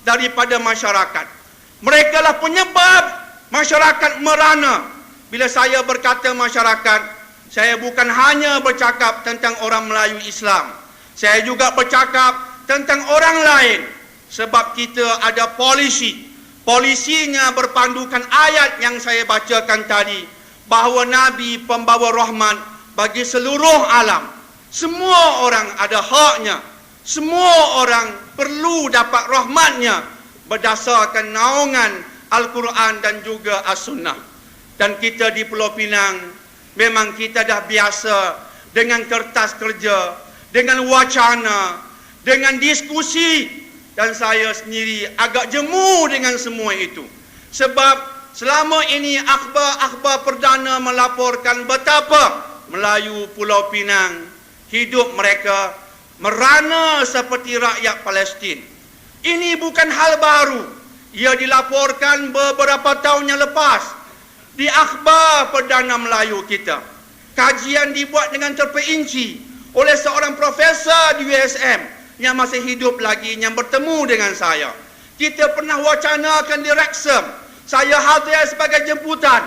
daripada masyarakat. Mereka lah penyebab masyarakat merana. Bila saya berkata masyarakat, saya bukan hanya bercakap tentang orang Melayu Islam. Saya juga bercakap tentang orang lain. Sebab kita ada polisi. Polisinya berpandukan ayat yang saya bacakan tadi, bahawa Nabi pembawa rahmat bagi seluruh alam. Semua orang ada haknya. Semua orang perlu dapat rahmatnya berdasarkan naungan Al-Quran dan juga As-Sunnah. Dan kita di Pulau Pinang, memang kita dah biasa dengan kertas kerja, dengan wacana, dengan diskusi. Dan saya sendiri agak jemu dengan semua itu. Sebab selama ini akhbar-akhbar perdana melaporkan betapa Melayu Pulau Pinang hidup mereka merana seperti rakyat Palestin. Ini bukan hal baru. Ia dilaporkan beberapa tahun yang lepas di akhbar perdana Melayu kita. Kajian dibuat dengan terperinci oleh seorang profesor di USM yang masih hidup lagi, yang bertemu dengan saya. Kita pernah wacanakan di Wrexham. Saya hadir sebagai jemputan.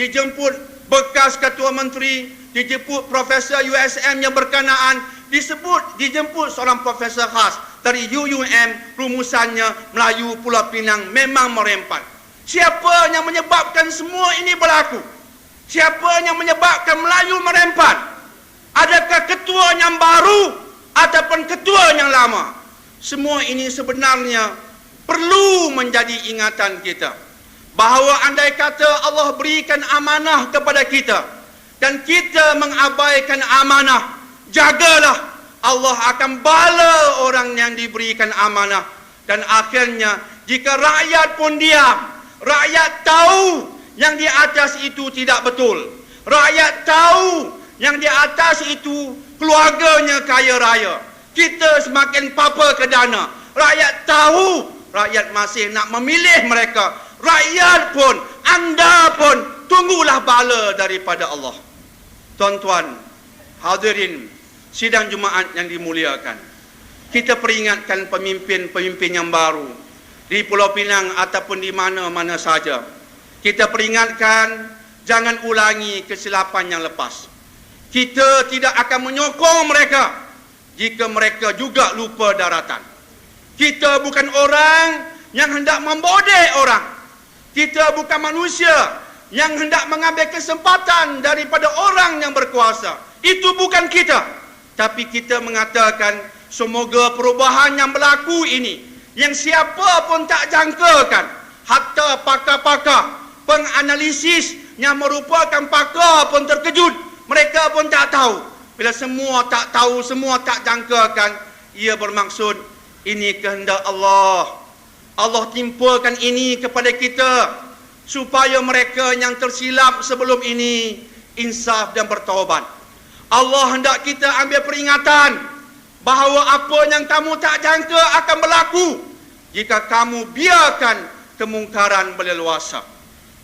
Dijemput bekas Ketua Menteri, dijemput Profesor USM yang berkenaan, dijemput seorang profesor khas dari UUM. Rumusannya Melayu Pulau Pinang memang merempat. Siapa yang menyebabkan semua ini berlaku? Siapa yang menyebabkan Melayu merempat? Adakah ketua yang baru ataupun ketua yang lama? Semua ini sebenarnya perlu menjadi ingatan kita, bahawa andai kata Allah berikan amanah kepada kita dan kita mengabaikan amanah, jagalah, Allah akan bala orang yang diberikan amanah. Dan akhirnya jika rakyat pun diam, rakyat tahu yang di atas itu tidak betul, rakyat tahu yang di atas itu keluarganya kaya raya, kita semakin papa ke dana, rakyat tahu rakyat masih nak memilih mereka, rakyat pun, anda pun tunggulah bala daripada Allah. Tuan-tuan, hadirin sidang Jumaat yang dimuliakan, kita peringatkan pemimpin-pemimpin yang baru di Pulau Pinang ataupun di mana-mana saja. Kita peringatkan jangan ulangi kesilapan yang lepas. Kita tidak akan menyokong mereka jika mereka juga lupa daratan. Kita bukan orang yang hendak membodek orang. Kita bukan manusia yang hendak mengambil kesempatan daripada orang yang berkuasa. Itu bukan kita. Tapi kita mengatakan semoga perubahan yang berlaku ini, yang siapa pun tak jangkakan, hatta pakar-pakar penganalisis yang merupakan pakar pun terkejut. Mereka pun tak tahu. Bila semua tak tahu, semua tak jangkakan, ia bermaksud ini kehendak Allah. Allah timpakan ini kepada kita supaya mereka yang tersilap sebelum ini insaf dan bertaubat. Allah hendak kita ambil peringatan bahawa apa yang kamu tak jangka akan berlaku jika kamu biarkan kemungkaran berleluasa.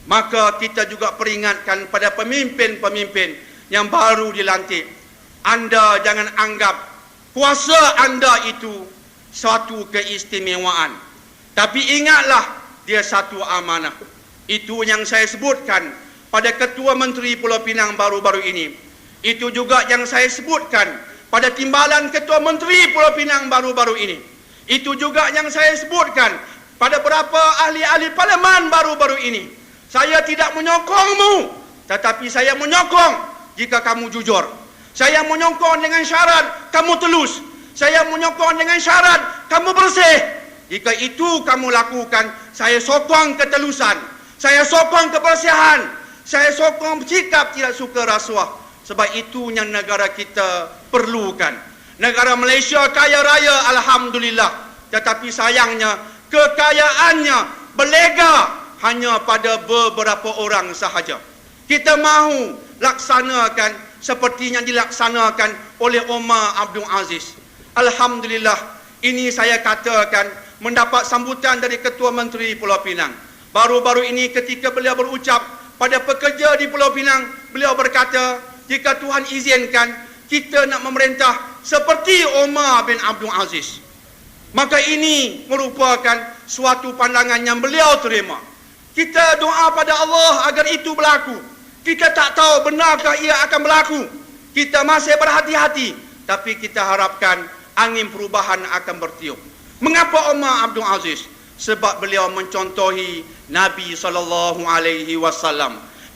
Maka kita juga peringatkan pada pemimpin-pemimpin yang baru dilantik, anda jangan anggap kuasa anda itu suatu keistimewaan. Tapi ingatlah, dia satu amanah. Itu yang saya sebutkan pada Ketua Menteri Pulau Pinang baru-baru ini. Itu juga yang saya sebutkan pada Timbalan Ketua Menteri Pulau Pinang baru-baru ini. Itu juga yang saya sebutkan pada beberapa ahli-ahli parlimen baru-baru ini. Saya tidak menyokongmu, tetapi saya menyokong jika kamu jujur. Saya menyokong dengan syarat kamu telus. Saya menyokong dengan syarat kamu bersih. Jika itu kamu lakukan, saya sokong ketelusan, saya sokong kebersihan, saya sokong sikap tidak suka rasuah. Sebab itu yang negara kita perlukan. Negara Malaysia kaya raya, alhamdulillah. Tetapi sayangnya kekayaannya berlega hanya pada beberapa orang sahaja. Kita mahu laksanakan seperti yang dilaksanakan oleh Omar Abdul Aziz. Alhamdulillah, ini saya katakan mendapat sambutan dari Ketua Menteri Pulau Pinang. Baru-baru ini ketika beliau berucap pada pekerja di Pulau Pinang, beliau berkata, jika Tuhan izinkan, kita nak memerintah seperti Omar bin Abdul Aziz. Maka ini merupakan suatu pandangan yang beliau terima. Kita doa pada Allah agar itu berlaku. Kita tak tahu benarkah ia akan berlaku. Kita masih berhati-hati, tapi kita harapkan angin perubahan akan bertiup. Mengapa Umar Abdul Aziz? Sebab beliau mencontohi Nabi SAW.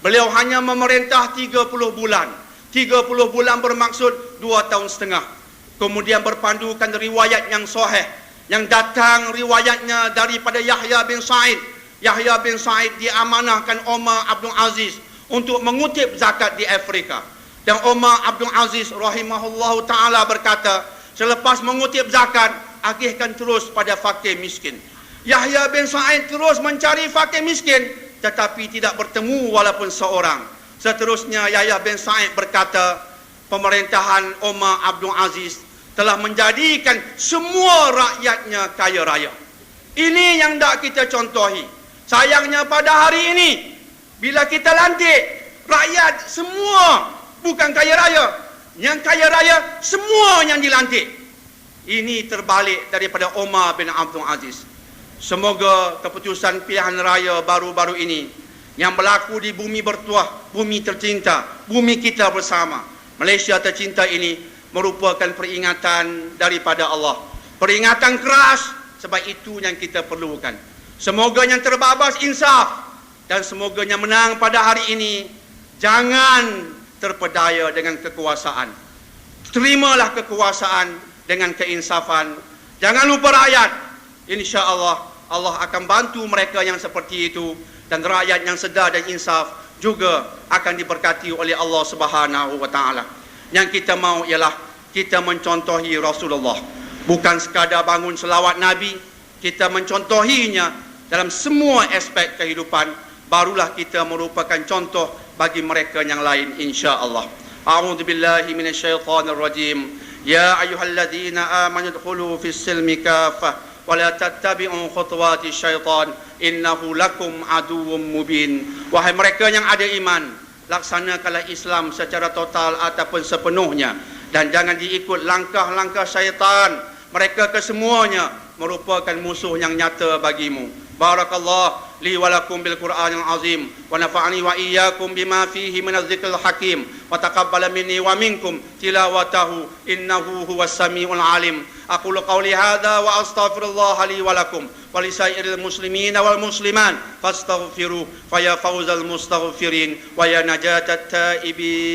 Beliau hanya memerintah 30 bulan. 30 bulan bermaksud 2 tahun setengah. Kemudian berpandukan riwayat yang sahih, yang datang riwayatnya daripada Yahya bin Sa'id. Yahya bin Sa'id diamanahkan Umar Abdul Aziz untuk mengutip zakat di Afrika. Dan Umar Abdul Aziz rahimahullahu ta'ala berkata, selepas mengutip zakat, agihkan terus pada fakir miskin. Yahya bin Sa'id terus mencari fakir miskin, tetapi tidak bertemu walaupun seorang. Seterusnya Yahya bin Sa'id berkata, pemerintahan Umar Abdul Aziz telah menjadikan semua rakyatnya kaya raya. Ini yang tak kita contohi. Sayangnya pada hari ini, bila kita lantik, rakyat semua bukan kaya raya. Yang kaya raya semua yang dilantik. Ini terbalik daripada Umar bin Abdul Aziz. Semoga keputusan pilihan raya baru-baru ini yang berlaku di bumi bertuah, bumi tercinta, bumi kita bersama, Malaysia tercinta ini merupakan peringatan daripada Allah. Peringatan keras, sebab itu yang kita perlukan. Semoga yang terbabas insaf, dan semoga yang menang pada hari ini jangan terpedaya dengan kekuasaan. Terimalah kekuasaan dengan keinsafan. Jangan lupa rakyat. InsyaAllah Allah akan bantu mereka yang seperti itu, dan rakyat yang sedar dan insaf juga akan diberkati oleh Allah Subhanahu wa taala. Yang kita mahu ialah kita mencontohi Rasulullah. Bukan sekadar bangun selawat Nabi, kita mencontohinya dalam semua aspek kehidupan, barulah kita merupakan contoh bagi mereka yang lain insya-Allah. A'udzu billahi minasyaitonir rajim. Ya ayyuhalladzina amanu udkhulu fis silmi kaffah wa la tattabi'u khutuwati syaitan innahu lakum aduwwum mubin. Wahai mereka yang ada iman, laksanakanlah Islam secara total ataupun sepenuhnya, dan jangan diikut langkah-langkah syaitan. Mereka kesemuanya merupakan musuh yang nyata bagimu. Barakallah li wa lakum bil Qur'anil azim wa nafa'ani wa iyyakum bima fihi minadh dzikril hakim wa taqabbala minni wa minkum tilawatahu innahu huwas samiul alim. Aqulu qawli hadza wa astaghfirullah li wa lakum wa lisairil muslimina wal muslimat fastaghfiru fa ya fawzal mustaghfirin wa ya najatat taibin.